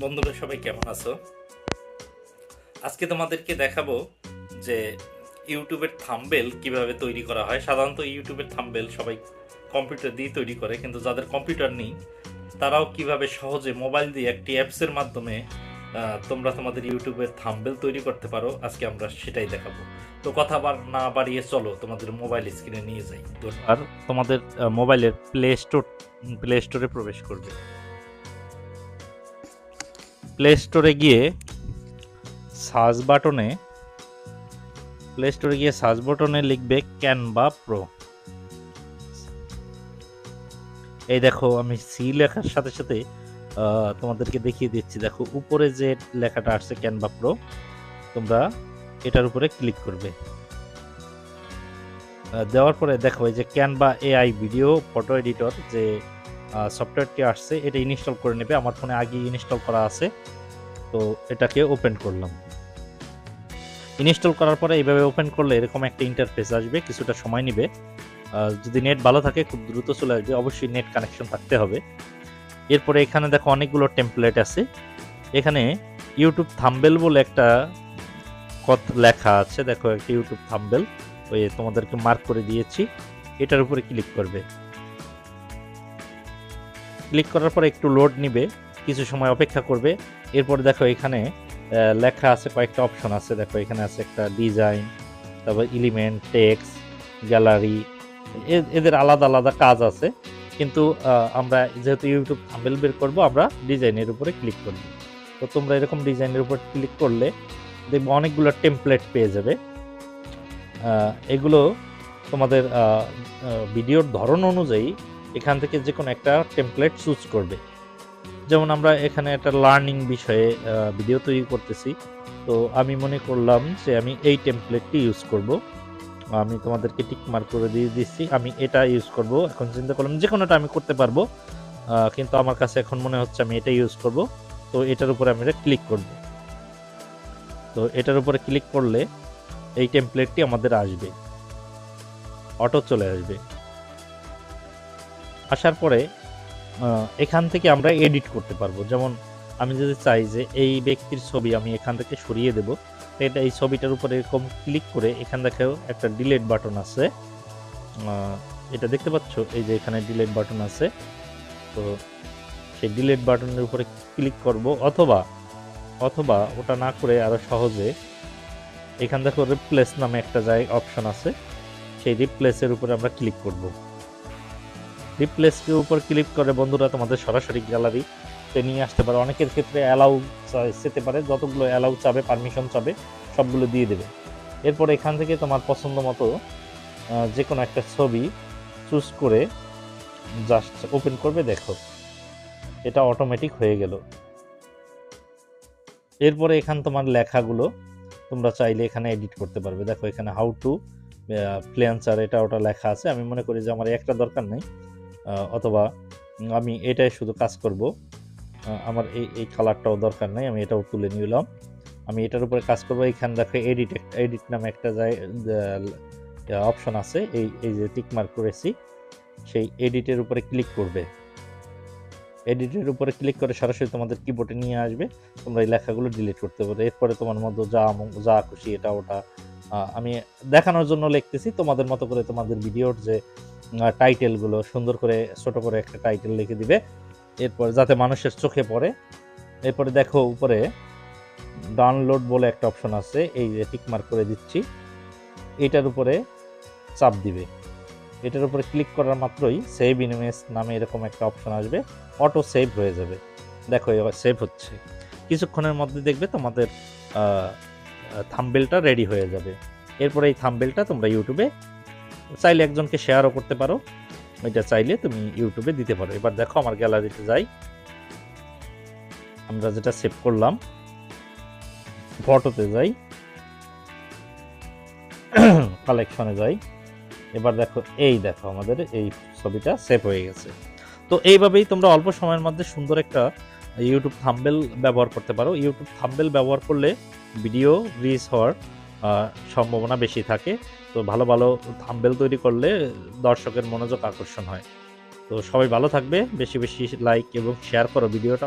বন্ধুরা সবাই কেমন আছো? আজকে তোমাদেরকে দেখাবো যে ইউটিউবের থাম্বনেল কিভাবে তৈরি করা হয়। সাধারণত ইউটিউবের থাম্বনেল সবাই কম্পিউটার দিয়ে তৈরি করে, কিন্তু যাদের কম্পিউটার নেই তারাও কিভাবে সহজে মোবাইল দিয়ে একটি অ্যাপসের মাধ্যমে তোমরা তোমাদের ইউটিউবের থাম্বনেল তৈরি করতে পারো। আজকে আমরা সেটাই দেখাবো। তো কথা না বাড়িয়ে চলো তোমাদের মোবাইল স্ক্রিনে নিয়ে যাই। আর তোমাদের মোবাইলের প্লে স্টোরে প্রবেশ করবে। প্লে স্টোরে গিয়ে সার্চ বাটনে লিখবে ক্যানভা প্রো। এই দেখো, আমি সি লেখার সাথে সাথে তোমাদেরকে দেখিয়ে দিচ্ছি। দেখো উপরে যে লেখাটা আসছে ক্যানভা প্রো, তোমরা এটার উপরে ক্লিক করবে। দেওয়ার পরে দেখো এই যে Canva AI video photo editor যে সফটওয়্যারটি আসছে, এটা ইনস্টল করে নেবে। আমার ফোনে আগে ইনস্টল করা আছে, তো এটাকে ওপেন করলাম। ইনস্টল করার পরে এইভাবে ওপেন করলে এরকম একটা ইন্টারফেস আসবে, কিছুটা সময় নেবে। যদি নেট ভালো থাকে খুব দ্রুত চলে আসবে, অবশ্যই নেট কানেকশন থাকতে হবে। এরপরে এখানে দেখো অনেকগুলো টেমপ্লেট আছে। এখানে ইউটিউব থাম্বনেল বলে একটা লেখা আছে, দেখো একটা ইউটিউব থাম্বনেল, ওই তোমাদেরকে মার্ক করে দিয়েছি। এটার উপরে ক্লিক করবে। ক্লিক করার পরে একটু লোড নিবে, কিছু সময় অপেক্ষা করবে। এরপর দেখো এখানে লেখা আছে, কয়েকটা অপশন আছে। দেখো এখানে আছে একটা ডিজাইন, তারপর এলিমেন্ট, টেক্সট, গ্যালারি, এদের আলাদা আলাদা কাজ আছে। কিন্তু আমরা যেহেতু ইউটিউব থাম্বনেল বের করবো, আমরা ডিজাইনের উপরে ক্লিক করব। তো তোমরা এরকম ডিজাইনের উপর ক্লিক করলে দেখবো অনেকগুলো টেমপ্লেট পেয়ে যাবে। এগুলো তোমাদের ভিডিওর ধরন অনুযায়ী এখান থেকে যে কোনো একটা টেমপ্লেট চুজ করবে। যেমন আমরা এখানে একটা লার্নিং বিষয়ে ভিডিও তৈরি করতেছি, তো আমি মনে করলাম যে আমি এই টেমপ্লেটটি ইউজ করব। আমি তোমাদেরকে টিক মার্ক করে দিয়ে দিচ্ছি, আমি এটা ইউজ করব। এখন চিন্তা করলাম যে কোনোটা আমি করতে পারবো, কিন্তু আমার কাছে এখন মনে হচ্ছে আমি এটা ইউজ করব। তো এটার উপরে আমি ক্লিক করব। তো এটার উপরে ক্লিক করলে এই টেমপ্লেটটি আমাদের আসবে, অটো চলে আসবে। আসার পরে এখান থেকে আমরা এডিট করতে পারবো। যেমন আমি যদি চাই যে এই ব্যক্তির ছবি আমি এখান থেকে সরিয়ে দেব, এটা এই ছবিটার উপরে এরকম ক্লিক করে এখান দেখেও একটা ডিলিট বাটন আছে, এটা দেখতে পাচ্ছ, এই যে এখানে ডিলিট বাটন আছে। তো সেই ডিলিট বাটনের উপরে ক্লিক করব, অথবা ওটা না করে আরো সহজে এখান দেখো রিপ্লেস নামে একটা অপশন আছে, সেই রিপ্লেসের উপরে আমরা ক্লিক করব। রিপ্লেসের উপর ক্লিক করে বন্ধুরা তোমাদের সরাসরি গ্যালারিতে নিয়ে আসতে পারে। অনেকের ক্ষেত্রে অ্যালাউ যেতে পারে, যতগুলো অ্যালাউ চাবে, পারমিশন চাবে, সবগুলো দিয়ে দেবে। এরপর এখান থেকে তোমার পছন্দ মতো যে কোনো একটা ছবি চুজ করে জাস্ট ওপেন করবে। দেখো এটা অটোমেটিক হয়ে গেল। এরপরে এখান তোমার লেখাগুলো তোমরা চাইলে এখানে এডিট করতে পারবে। দেখো এখানে হাউ টু ফ্রিল্যান্সার এটা ওটা লেখা আছে। আমি মনে করি যে আমার একটা দরকার নেই, অথবা আমি এটাই শুধু কাজ করব, আমার এই কালারটাও দরকার নেই, আমি এটাও তুলে নিলাম। আমি এটার উপরে কাজ করব। এখানে দেখো এডিট নামে একটা অপশন আছে, এই যে টিক মার্ক করেছি, সেই এডিটের উপরে ক্লিক করবে। এডিটের উপরে ক্লিক করে সরাসরি তোমাদের কিবোর্ডে নিয়ে আসবে, তোমরা এই লেখাগুলো ডিলিট করতে পারবে। এরপরে তোমার মধ্যে যা খুশি এটা ওটা আমি দেখানোর জন্য লিখতেছি, তোমাদের মতো করে তোমাদের ভিডিওর যে টাইটেলগুলো সুন্দর করে ছোট করে একটা টাইটেল লিখে দিবে, এরপর যাতে মানুষের চোখে পড়ে। এরপরে দেখো উপরে ডাউনলোড বলে একটা অপশন আছে, এই যে টিক মার্ক করে দিচ্ছি, এটার উপরে চাপ দিবে। এটার উপরে ক্লিক করার মাত্রই সেভ ইমেজ নামে এরকম একটা অপশন আসবে, অটো সেভ হয়ে যাবে। দেখো এবার সেভ হচ্ছে, কিছুক্ষণের মধ্যে দেখবে তোমাদের থাম্বনেলটা রেডি হয়ে যাবে। এরপরে এই থাম্বনেলটা তোমরা ইউটিউবে চাইলে একজনকে শেয়ারও করতে পারো, এটা চাইলে তুমি ইউটিউবে দিতে পারো। এবার দেখো আমার গ্যালারিতে যাই, আমরা যেটা সেভ করলাম, ফটোতে যাই, কালেকশনে যাই। এবার দেখো দেখো আমাদের এই ছবিটা সেভ হয়ে গেছে। তো এইভাবেই তোমরা অল্প সময়ের মধ্যে সুন্দর একটা ইউটিউব থাম্বনেল ব্যবহার করতে পারো। ইউটিউব থাম্বনেল ব্যবহার করলে ভিডিও রিচ হওয়ার সম্ভাবনা বেশি থাকে। তো ভালো ভালো থাম্বনেল তৈরি করলে দর্শকের মনোযোগ আকর্ষণ হয়। তো সবাই ভালো থাকবে, বেশি বেশি লাইক এবং শেয়ার করো ভিডিওটা।